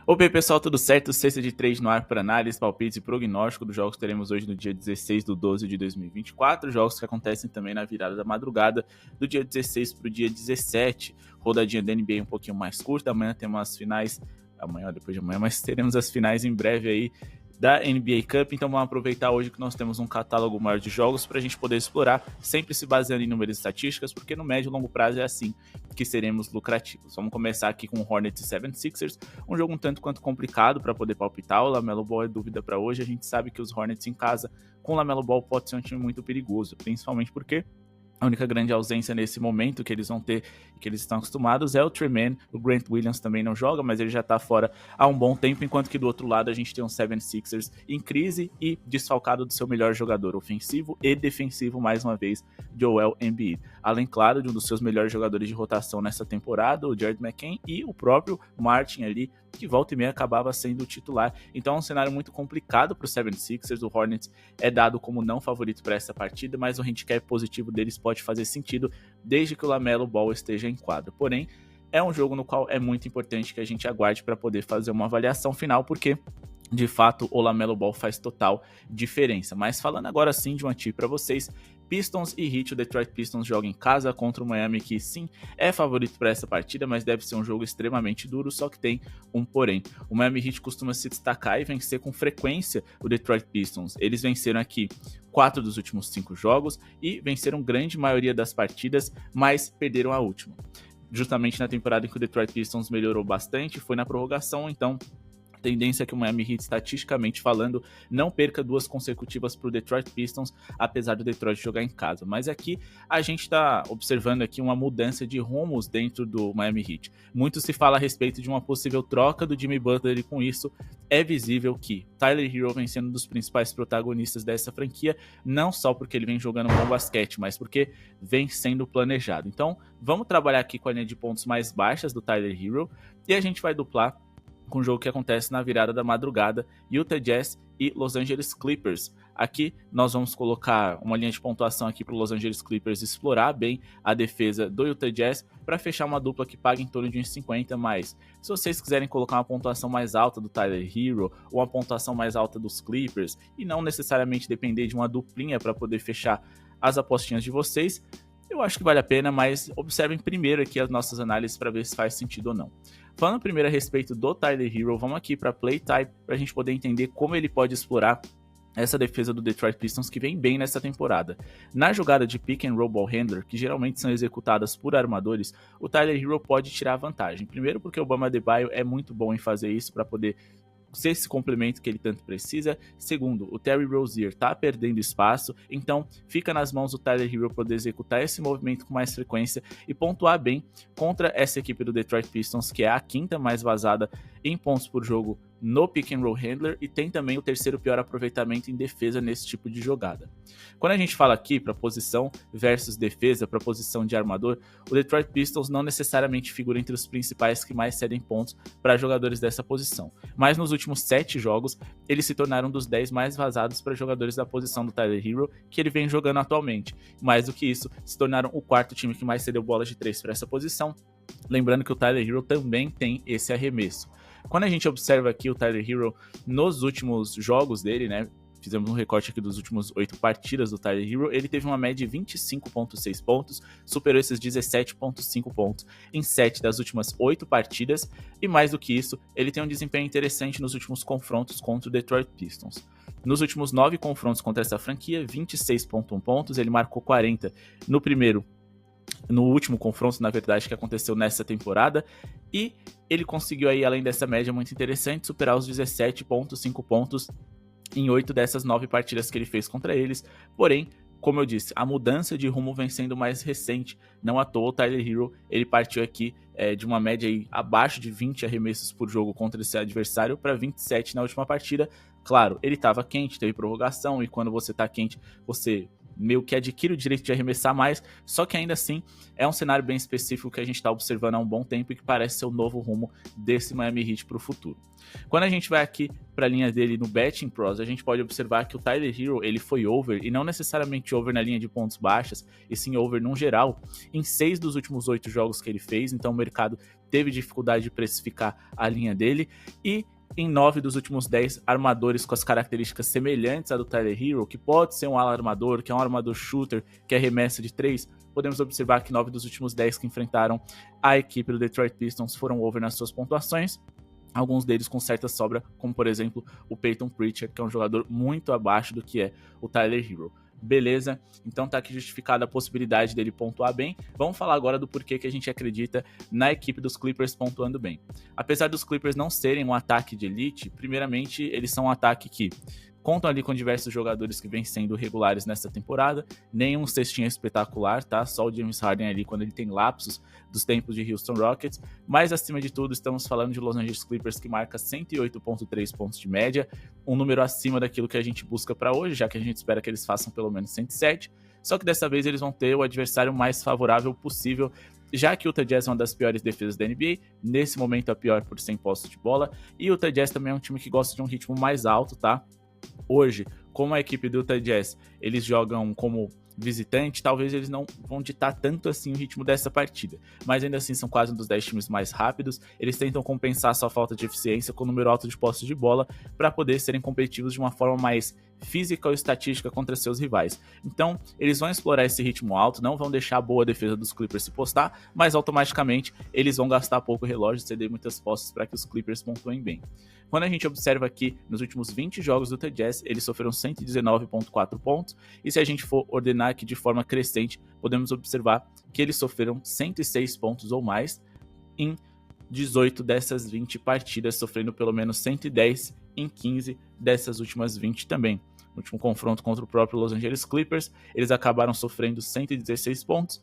Opa, aí, pessoal, tudo certo? Sexta de 3 no ar para análise, palpites e prognóstico dos jogos que teremos hoje no dia 16 de 12 de 2024. Jogos que acontecem também na virada da madrugada do dia 16 para o dia 17. Rodadinha da NBA um pouquinho mais curta. Amanhã temos as finais, amanhã ou depois de amanhã, mas teremos as finais em breve aí da NBA Cup, então vamos aproveitar hoje que nós temos um catálogo maior de jogos para a gente poder explorar, sempre se baseando em números e estatísticas, porque no médio e longo prazo é assim que seremos lucrativos. Vamos começar aqui com o Hornets e 76ers, um jogo um tanto quanto complicado para poder palpitar. O LaMelo Ball é dúvida para hoje. A gente sabe que os Hornets em casa com o LaMelo Ball pode ser um time muito perigoso, principalmente porque a única grande ausência nesse momento que eles vão ter, que eles estão acostumados, é o Trey-Man. O Grant Williams também não joga, mas ele já tá fora há um bom tempo, enquanto que do outro lado a gente tem um 76ers em crise e desfalcado do seu melhor jogador ofensivo e defensivo, mais uma vez, Joel Embiid. Além, claro, de um dos seus melhores jogadores de rotação nessa temporada, o Jared McCain, e o próprio Martin ali, que volta e meia acabava sendo o titular. Então é um cenário muito complicado para o 76ers. O Hornets é dado como não favorito para essa partida, mas o handicap positivo deles pode fazer sentido desde que o LaMelo Ball esteja em quadro. Porém, é um jogo no qual é muito importante que a gente aguarde para poder fazer uma avaliação final, porque de fato o LaMelo Ball faz total diferença. Mas falando agora sim de uma tip para vocês, Pistons e Heat. O Detroit Pistons joga em casa contra o Miami, que sim, é favorito para essa partida, mas deve ser um jogo extremamente duro, só que tem um porém. O Miami Heat costuma se destacar e vencer com frequência o Detroit Pistons. Eles venceram aqui 4 dos últimos 5 jogos e venceram grande maioria das partidas, mas perderam a última. Justamente na temporada em que o Detroit Pistons melhorou bastante, foi na prorrogação, então tendência é que o Miami Heat, estatisticamente falando, não perca 2 consecutivas para o Detroit Pistons, apesar do Detroit jogar em casa. Mas aqui a gente está observando aqui uma mudança de rumos dentro do Miami Heat. Muito se fala a respeito de uma possível troca do Jimmy Butler e com isso é visível que Tyler Herro vem sendo um dos principais protagonistas dessa franquia, não só porque ele vem jogando um bom basquete, mas porque vem sendo planejado. Então vamos trabalhar aqui com a linha de pontos mais baixas do Tyler Herro e a gente vai duplar com o jogo que acontece na virada da madrugada, Utah Jazz e Los Angeles Clippers. Aqui nós vamos colocar uma linha de pontuação aqui para o Los Angeles Clippers explorar bem a defesa do Utah Jazz para fechar uma dupla que paga em torno de uns 50 mais. Se vocês quiserem colocar uma pontuação mais alta do Tyler Herro ou uma pontuação mais alta dos Clippers e não necessariamente depender de uma duplinha para poder fechar as apostinhas de vocês, eu acho que vale a pena, mas observem primeiro aqui as nossas análises para ver se faz sentido ou não. Falando primeiro a respeito do Tyler Herro, vamos aqui para Playtype para a gente poder entender como ele pode explorar essa defesa do Detroit Pistons que vem bem nessa temporada. Na jogada de pick and roll ball handler, que geralmente são executadas por armadores, o Tyler Herro pode tirar vantagem. Primeiro porque o Bam Adebayo é muito bom em fazer isso para poder ser esse complemento que ele tanto precisa. Segundo, o Terry Rozier tá perdendo espaço, então fica nas mãos do Tyler Herro poder executar esse movimento com mais frequência e pontuar bem contra essa equipe do Detroit Pistons, que é a quinta mais vazada em pontos por jogo no pick and roll handler e tem também o terceiro pior aproveitamento em defesa nesse tipo de jogada. Quando a gente fala aqui para posição versus defesa, para posição de armador, o Detroit Pistons não necessariamente figura entre os principais que mais cedem pontos para jogadores dessa posição, mas nos últimos 7 jogos eles se tornaram um dos 10 mais vazados para jogadores da posição do Tyler Herro, que ele vem jogando atualmente. Mais do que isso, se tornaram o quarto time que mais cedeu bolas de 3 para essa posição, lembrando que o Tyler Herro também tem esse arremesso. Quando a gente observa aqui o Tyler Herro nos últimos jogos dele, né? Fizemos um recorte aqui dos últimos 8 partidas do Tyler Herro, ele teve uma média de 25,6 pontos, superou esses 17,5 pontos em 7 das últimas 8 partidas, e mais do que isso, ele tem um desempenho interessante nos últimos confrontos contra o Detroit Pistons. Nos últimos 9 confrontos contra essa franquia, 26,1 pontos, ele marcou 40 no último confronto, na verdade, que aconteceu nessa temporada, e ele conseguiu aí, além dessa média muito interessante, superar os 17,5 pontos em 8 dessas 9 partidas que ele fez contra eles. Porém, como eu disse, a mudança de rumo vem sendo mais recente. Não à toa o Tyler Herro, ele partiu aqui de uma média aí abaixo de 20 arremessos por jogo contra esse adversário para 27 na última partida. Claro, ele estava quente, teve prorrogação, e quando você está quente, você meio que adquire o direito de arremessar mais, só que ainda assim é um cenário bem específico que a gente está observando há um bom tempo e que parece ser o novo rumo desse Miami Heat para o futuro. Quando a gente vai aqui para a linha dele no Betting Pros, a gente pode observar que o Tyler Herro, ele foi over, e não necessariamente over na linha de pontos baixas, e sim over num geral, em 6 dos últimos 8 jogos que ele fez. Então o mercado teve dificuldade de precificar a linha dele, e em 9 dos últimos 10 armadores com as características semelhantes à do Tyler Hero, que pode ser um ala armador, que é um armador shooter, que arremessa de 3, podemos observar que 9 dos últimos 10 que enfrentaram a equipe do Detroit Pistons foram over nas suas pontuações, alguns deles com certa sobra, como por exemplo o Peyton Pritchard, que é um jogador muito abaixo do que é o Tyler Hero. Beleza, então tá aqui justificada a possibilidade dele pontuar bem. Vamos falar agora do porquê que a gente acredita na equipe dos Clippers pontuando bem. Apesar dos Clippers não serem um ataque de elite, primeiramente eles são um ataque que contam ali com diversos jogadores que vêm sendo regulares nessa temporada, nenhum cestinha espetacular, tá? Só o James Harden ali quando ele tem lapsos dos tempos de Houston Rockets, mas acima de tudo estamos falando de Los Angeles Clippers, que marca 108.3 pontos de média, um número acima daquilo que a gente busca para hoje, já que a gente espera que eles façam pelo menos 107, só que dessa vez eles vão ter o adversário mais favorável possível, já que o Utah Jazz é uma das piores defesas da NBA, nesse momento a pior por 100 posses de bola, e o Utah Jazz também é um time que gosta de um ritmo mais alto, tá? Hoje, como a equipe do Utah Jazz, eles jogam como visitante, talvez eles não vão ditar tanto assim o ritmo dessa partida, mas ainda assim são quase um dos 10 times mais rápidos, eles tentam compensar sua falta de eficiência com o número alto de posses de bola para poder serem competitivos de uma forma mais física ou estatística contra seus rivais. Então, eles vão explorar esse ritmo alto, não vão deixar a boa defesa dos Clippers se postar, mas automaticamente eles vão gastar pouco relógio e ceder muitas posses para que os Clippers pontuem bem. Quando a gente observa aqui, nos últimos 20 jogos do Utah Jazz, eles sofreram 119.4 pontos, e se a gente for ordenar aqui de forma crescente, podemos observar que eles sofreram 106 pontos ou mais em 18 dessas 20 partidas, sofrendo pelo menos 110 em 15 dessas últimas 20 também. No último confronto contra o próprio Los Angeles Clippers, eles acabaram sofrendo 116 pontos,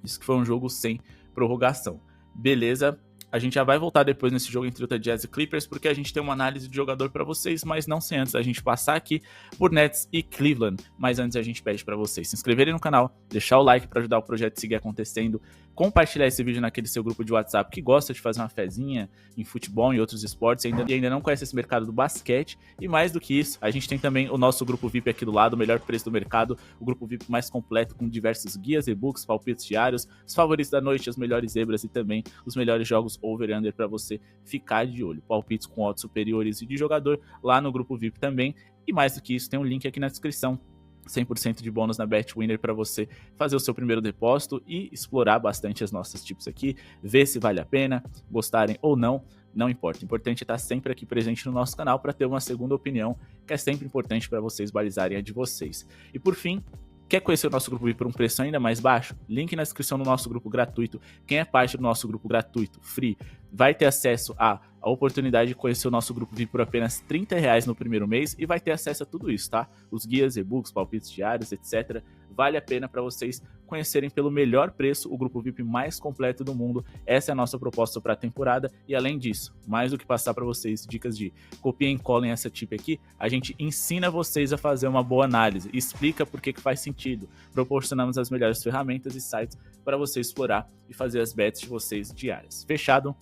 isso que foi um jogo sem prorrogação. Beleza? A gente já vai voltar depois nesse jogo entre Utah Jazz e Clippers, porque a gente tem uma análise de jogador para vocês, mas não sem antes a gente passar aqui por Nets e Cleveland. Mas antes a gente pede para vocês se inscreverem no canal, deixar o like para ajudar o projeto a seguir acontecendo, compartilhar esse vídeo naquele seu grupo de WhatsApp que gosta de fazer uma fezinha em futebol e outros esportes e ainda não conhece esse mercado do basquete. E mais do que isso, a gente tem também o nosso grupo VIP aqui do lado, o melhor preço do mercado, o grupo VIP mais completo com diversos guias, e-books, palpites diários, os favoritos da noite, as melhores zebras e também os melhores jogos over e under para você ficar de olho. Palpites com odds superiores e de jogador lá no grupo VIP também. E mais do que isso, tem um link aqui na descrição. 100% de bônus na BetWinner para você fazer o seu primeiro depósito e explorar bastante as nossas tips aqui, ver se vale a pena, gostarem ou não, não importa. O importante é estar sempre aqui presente no nosso canal para ter uma segunda opinião, que é sempre importante para vocês balizarem a de vocês. E por fim, quer conhecer o nosso grupo VIP por um preço ainda mais baixo? Link na descrição do nosso grupo gratuito. Quem é parte do nosso grupo gratuito, free, vai ter acesso a oportunidade de conhecer o nosso grupo VIP por apenas R$30 no primeiro mês e vai ter acesso a tudo isso, tá? Os guias, e-books, palpites diários, etc. Vale a pena para vocês conhecerem pelo melhor preço o grupo VIP mais completo do mundo. Essa é a nossa proposta para a temporada e além disso, mais do que passar para vocês dicas de copiem e colem essa tip aqui, a gente ensina vocês a fazer uma boa análise, explica por que faz sentido, proporcionamos as melhores ferramentas e sites para você explorar e fazer as bets de vocês diárias. Fechado?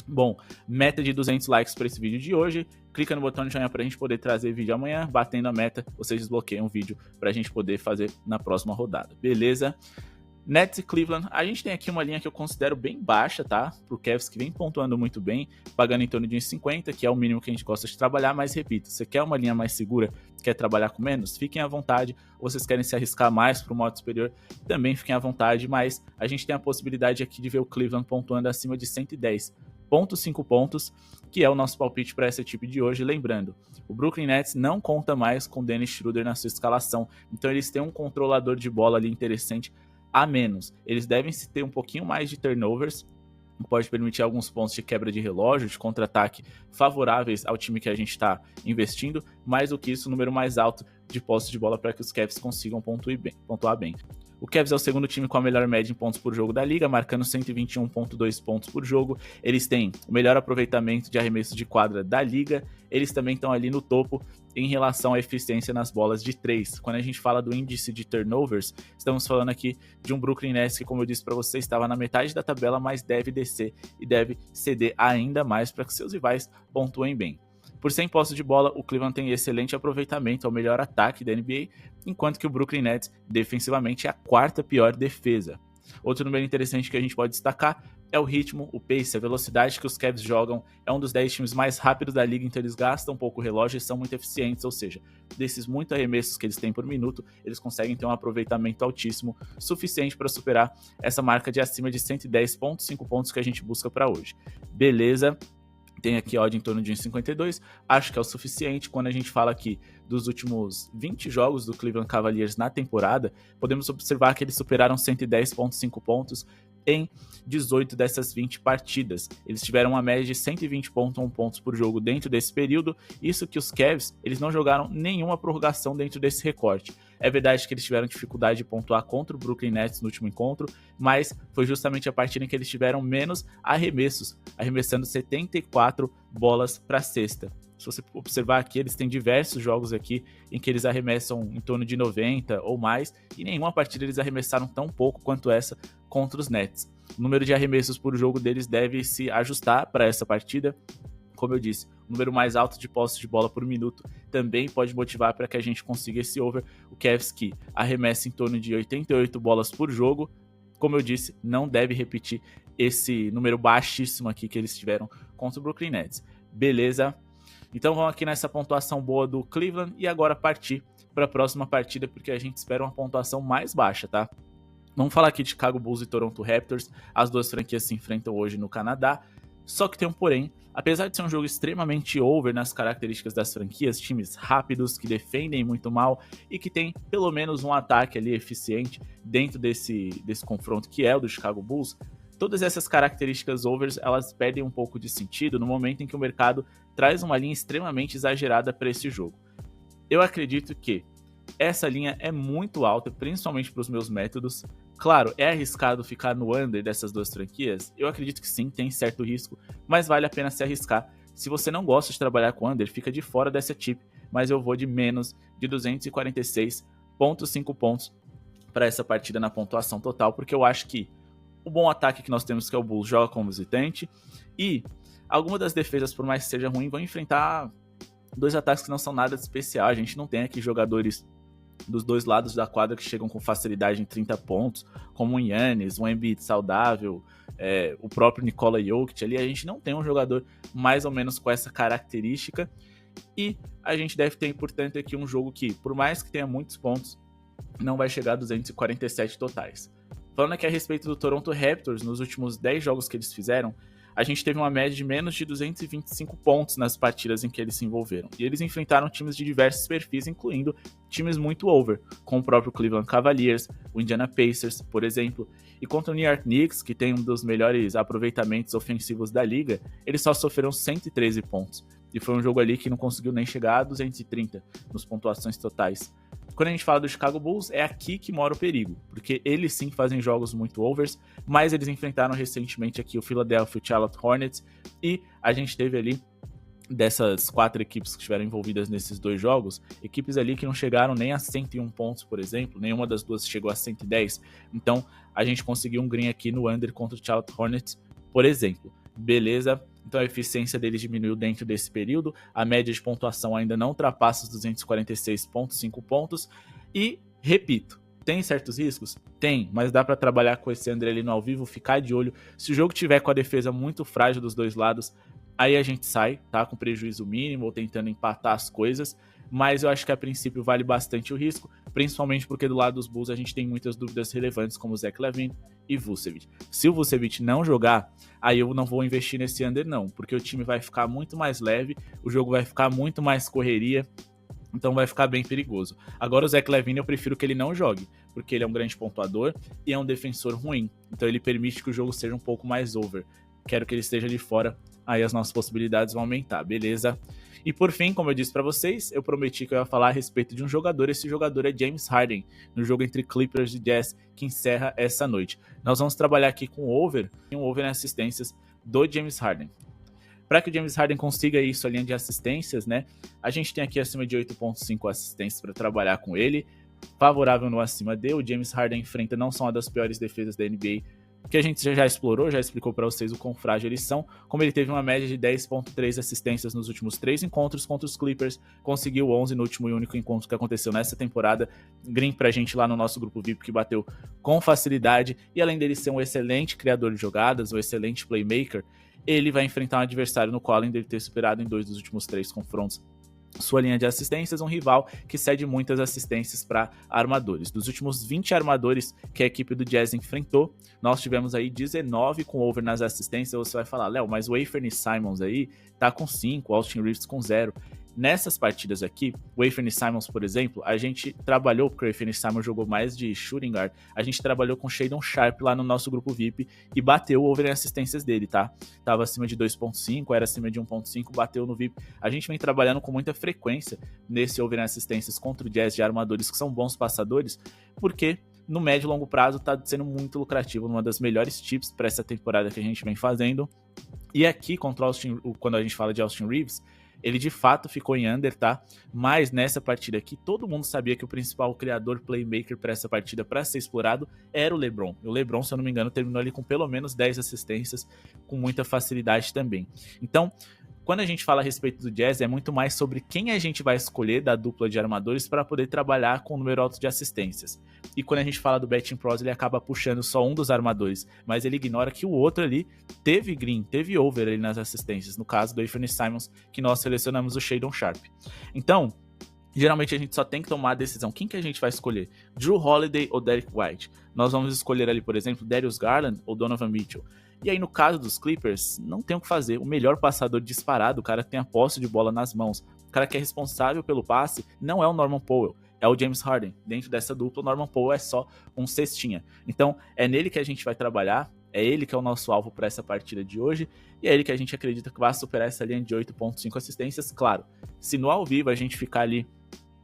Bom, meta de 200 likes para esse vídeo de hoje. Clica no botão de joinha para a gente poder trazer vídeo amanhã. Batendo a meta, vocês desbloqueiam um vídeo para a gente poder fazer na próxima rodada. Beleza? Nets e Cleveland, a gente tem aqui uma linha que eu considero bem baixa, tá? Pro Cavs que vem pontuando muito bem, pagando em torno de 1,50, que é o mínimo que a gente gosta de trabalhar, mas repito, você quer uma linha mais segura, quer trabalhar com menos? Fiquem à vontade, ou vocês querem se arriscar mais pro modo superior, também fiquem à vontade, mas a gente tem a possibilidade aqui de ver o Cleveland pontuando acima de 110,5 pontos, que é o nosso palpite para essa equipe de hoje. Lembrando, o Brooklyn Nets não conta mais com Dennis Schroeder na sua escalação, então eles têm um controlador de bola ali interessante a menos. Eles devem ter um pouquinho mais de turnovers, pode permitir alguns pontos de quebra de relógio, de contra-ataque favoráveis ao time que a gente está investindo, mais do que isso, o número mais alto de posse de bola para que os Cavs consigam pontuar bem. O Cavs é o segundo time com a melhor média em pontos por jogo da liga, marcando 121,2 pontos por jogo. Eles têm o melhor aproveitamento de arremesso de quadra da liga. Eles também estão ali no topo em relação à eficiência nas bolas de 3. Quando a gente fala do índice de turnovers, estamos falando aqui de um Brooklyn Nets que, como eu disse para você, estava na metade da tabela, mas deve descer e deve ceder ainda mais para que seus rivais pontuem bem. Por 100 posses de bola, o Cleveland tem excelente aproveitamento, é o melhor ataque da NBA, enquanto que o Brooklyn Nets, defensivamente, é a quarta pior defesa. Outro número interessante que a gente pode destacar é o ritmo, o pace, a velocidade que os Cavs jogam. É um dos 10 times mais rápidos da liga, então eles gastam um pouco o relógio e são muito eficientes, ou seja, desses muitos arremessos que eles têm por minuto, eles conseguem ter um aproveitamento altíssimo, suficiente para superar essa marca de acima de 110,5 pontos que a gente busca para hoje. Beleza? Tem aqui odd em torno de 1,52, acho que é o suficiente. Quando a gente fala aqui dos últimos 20 jogos do Cleveland Cavaliers na temporada, podemos observar que eles superaram 110,5 pontos em 18 dessas 20 partidas. Eles tiveram uma média de 120,1 pontos por jogo dentro desse período, isso que os Cavs eles não jogaram nenhuma prorrogação dentro desse recorte. É verdade que eles tiveram dificuldade de pontuar contra o Brooklyn Nets no último encontro, mas foi justamente a partida em que eles tiveram menos arremessos, arremessando 74 bolas para cesta. Se você observar aqui, eles têm diversos jogos aqui em que eles arremessam em torno de 90 ou mais, e nenhuma partida eles arremessaram tão pouco quanto essa contra os Nets. O número de arremessos por jogo deles deve se ajustar para essa partida. Como eu disse, o número mais alto de posses de bola por minuto também pode motivar para que a gente consiga esse over. O Cavs que arremessa em torno de 88 bolas por jogo, como eu disse, não deve repetir esse número baixíssimo aqui que eles tiveram contra o Brooklyn Nets. Beleza? Então vamos aqui nessa pontuação boa do Cleveland e agora partir para a próxima partida, porque a gente espera uma pontuação mais baixa, tá? Vamos falar aqui de Chicago Bulls e Toronto Raptors. As duas franquias se enfrentam hoje no Canadá. Só que tem um porém, apesar de ser um jogo extremamente over nas características das franquias, times rápidos, que defendem muito mal e que tem pelo menos um ataque ali eficiente dentro desse confronto que é o do Chicago Bulls, todas essas características overs, elas perdem um pouco de sentido no momento em que o mercado traz uma linha extremamente exagerada para esse jogo. Eu acredito que essa linha é muito alta, principalmente para os meus métodos. Claro, é arriscado ficar no under dessas duas franquias? Eu acredito que sim, tem certo risco, mas vale a pena se arriscar. Se você não gosta de trabalhar com under, fica de fora dessa tip, mas eu vou de menos de 246,5 pontos para essa partida na pontuação total, porque eu acho que o bom ataque que nós temos, que é o Bulls, joga como visitante, e algumas das defesas, por mais que seja ruim, vão enfrentar dois ataques que não são nada de especial. A gente não tem aqui jogadores dos dois lados da quadra que chegam com facilidade em 30 pontos, como o Giannis, o Embiid saudável, o próprio Nikola Jokic ali. A gente não tem um jogador mais ou menos com essa característica, e a gente deve ter, portanto, aqui um jogo que, por mais que tenha muitos pontos, não vai chegar a 247 totais. Falando aqui a respeito do Toronto Raptors, nos últimos 10 jogos que eles fizeram, a gente teve uma média de menos de 225 pontos nas partidas em que eles se envolveram. E eles enfrentaram times de diversos perfis, incluindo times muito over, como o próprio Cleveland Cavaliers, o Indiana Pacers, por exemplo. E contra o New York Knicks, que tem um dos melhores aproveitamentos ofensivos da liga, eles só sofreram 113 pontos. E foi um jogo ali que não conseguiu nem chegar a 230 nas pontuações totais. Quando a gente fala do Chicago Bulls, é aqui que mora o perigo, porque eles sim fazem jogos muito overs, mas eles enfrentaram recentemente aqui o Philadelphia Charlotte Hornets, e a gente teve ali, dessas 4 equipes que estiveram envolvidas nesses dois jogos, equipes ali que não chegaram nem a 101 pontos, por exemplo, nenhuma das duas chegou a 110, então a gente conseguiu um green aqui no under contra o Charlotte Hornets, por exemplo. Beleza? Então a eficiência deles diminuiu dentro desse período, a média de pontuação ainda não ultrapassa os 246,5 pontos, e, repito, tem certos riscos? Tem, mas dá para trabalhar com esse under ali no ao vivo, ficar de olho. Se o jogo tiver com a defesa muito frágil dos dois lados, aí a gente sai, tá? Com prejuízo mínimo ou tentando empatar as coisas, mas eu acho que a princípio vale bastante o risco, principalmente porque do lado dos Bulls a gente tem muitas dúvidas relevantes, como o Zach LaVine e Vucevic. Se o Vucevic não jogar, aí eu não vou investir nesse under não, porque o time vai ficar muito mais leve, o jogo vai ficar muito mais correria, então vai ficar bem perigoso. Agora o Zach LaVine eu prefiro que ele não jogue, porque ele é um grande pontuador e é um defensor ruim, então ele permite que o jogo seja um pouco mais over. Quero que ele esteja de fora, aí as nossas possibilidades vão aumentar, beleza? E por fim, como eu disse para vocês, eu prometi que eu ia falar a respeito de um jogador. Esse jogador é James Harden, no jogo entre Clippers e Jazz, que encerra essa noite. Nós vamos trabalhar aqui com over, e um over em assistências do James Harden. Para que o James Harden consiga isso, a linha de assistências, né? A gente tem aqui acima de 8,5 assistências para trabalhar com ele. Favorável no acima D. O James Harden enfrenta não só uma das piores defesas da NBA, que a gente já explorou, já explicou para vocês o quão frágil eles são, como ele teve uma média de 10.3 assistências nos últimos 3 encontros contra os Clippers, conseguiu 11 no último e único encontro que aconteceu nessa temporada. Green pra gente lá no nosso grupo VIP que bateu com facilidade, e além dele ser um excelente criador de jogadas, um excelente playmaker, ele vai enfrentar um adversário no qual, além dele ter superado em 2 dos últimos 3 confrontos sua linha de assistências, um rival que cede muitas assistências para armadores. Dos últimos 20 armadores que a equipe do Jazz enfrentou, nós tivemos aí 19 com over nas assistências. Você vai falar, Léo, mas o Anthony Simons aí tá com 5, o Austin Reeves com 0. Nessas partidas aqui, o Anthony Simons, por exemplo, a gente trabalhou, porque o Anthony Simons jogou mais de shooting guard, a gente trabalhou com Shadon Sharp lá no nosso grupo VIP e bateu o over em assistências dele, tá? Tava acima de 2.5, era acima de 1.5, bateu no VIP. A gente vem trabalhando com muita frequência nesse over em assistências contra o Jazz de armadores que são bons passadores, porque no médio e longo prazo tá sendo muito lucrativo, uma das melhores tips para essa temporada que a gente vem fazendo. E aqui, contra quando a gente fala de Austin Reeves, ele de fato ficou em under, tá? Mas nessa partida aqui, todo mundo sabia que o principal criador playmaker para essa partida, para ser explorado, era o LeBron. E o LeBron, se eu não me engano, terminou ali com pelo menos 10 assistências, com muita facilidade também. Então, quando a gente fala a respeito do Jazz, é muito mais sobre quem a gente vai escolher da dupla de armadores para poder trabalhar com o número alto de assistências. E quando a gente fala do Betting Pros, ele acaba puxando só um dos armadores, mas ele ignora que o outro ali teve green, teve over ali nas assistências, no caso do Anthony Simons, que nós selecionamos o Shadon Sharp. Então, geralmente a gente só tem que tomar a decisão. Quem que a gente vai escolher? Jrue Holiday ou Derrick White? Nós vamos escolher ali, por exemplo, Darius Garland ou Donovan Mitchell. E aí, no caso dos Clippers, não tem o que fazer. O melhor passador disparado, o cara que tem a posse de bola nas mãos, o cara que é responsável pelo passe, não é o Norman Powell, é o James Harden. Dentro dessa dupla, o Norman Powell é só um cestinha. Então, é nele que a gente vai trabalhar, é ele que é o nosso alvo para essa partida de hoje, e é ele que a gente acredita que vai superar essa linha de 8.5 assistências. Claro, se no ao vivo a gente ficar ali,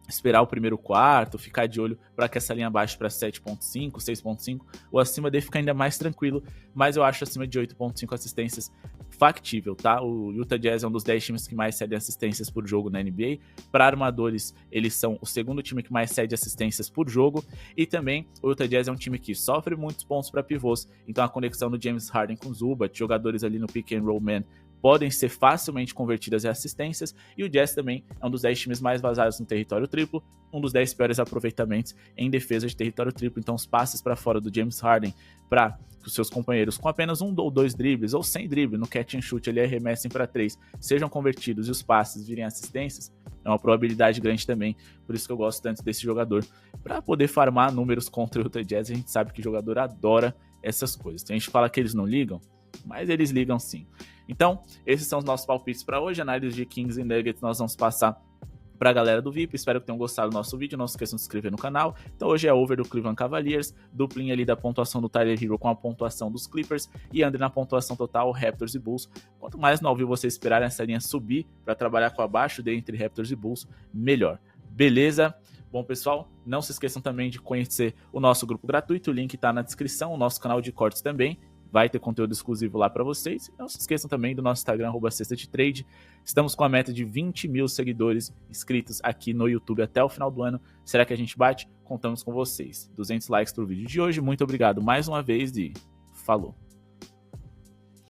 esperar o primeiro quarto, ficar de olho para que essa linha baixe para 7.5, 6.5, ou acima dele fica ainda mais tranquilo, mas eu acho acima de 8.5 assistências factível, tá? O Utah Jazz é um dos 10 times que mais cedem assistências por jogo na NBA. Para armadores, eles são o segundo time que mais cede assistências por jogo, e também o Utah Jazz é um time que sofre muitos pontos para pivôs, então a conexão do James Harden com Zubac, jogadores ali no pick and roll man, podem ser facilmente convertidas em assistências, e o Jazz também é um dos 10 times mais vazados no território triplo, um dos 10 piores aproveitamentos em defesa de território triplo. Então os passes para fora do James Harden para os seus companheiros com apenas 1 ou 2 dribles, ou sem drible, no catch and shoot ele arremessem para 3, sejam convertidos e os passes virem assistências, é uma probabilidade grande também. Por isso que eu gosto tanto desse jogador, para poder farmar números contra o Utah Jazz. A gente sabe que o jogador adora essas coisas. Tem gente que fala que eles não ligam, mas eles ligam sim. Então, esses são os nossos palpites para hoje. Análise de Kings e Nuggets nós vamos passar para a galera do VIP. Espero que tenham gostado do nosso vídeo. Não se esqueçam de se inscrever no canal. Então hoje é over do Cleveland Cavaliers, duplinha ali da pontuação do Tyler Hero com a pontuação dos Clippers e under na pontuação total Raptors e Bulls. Quanto mais no ao vivo vocês esperarem essa linha subir para trabalhar com abaixo entre Raptors e Bulls, melhor. Beleza? Bom, pessoal, não se esqueçam também de conhecer o nosso grupo gratuito. O link está na descrição, o nosso canal de cortes também. Vai ter conteúdo exclusivo lá para vocês. Não se esqueçam também do nosso Instagram, @cestadetrade. Estamos com a meta de 20 mil seguidores inscritos aqui no YouTube até o final do ano. Será que a gente bate? Contamos com vocês. 200 likes pro vídeo de hoje. Muito obrigado mais uma vez e falou!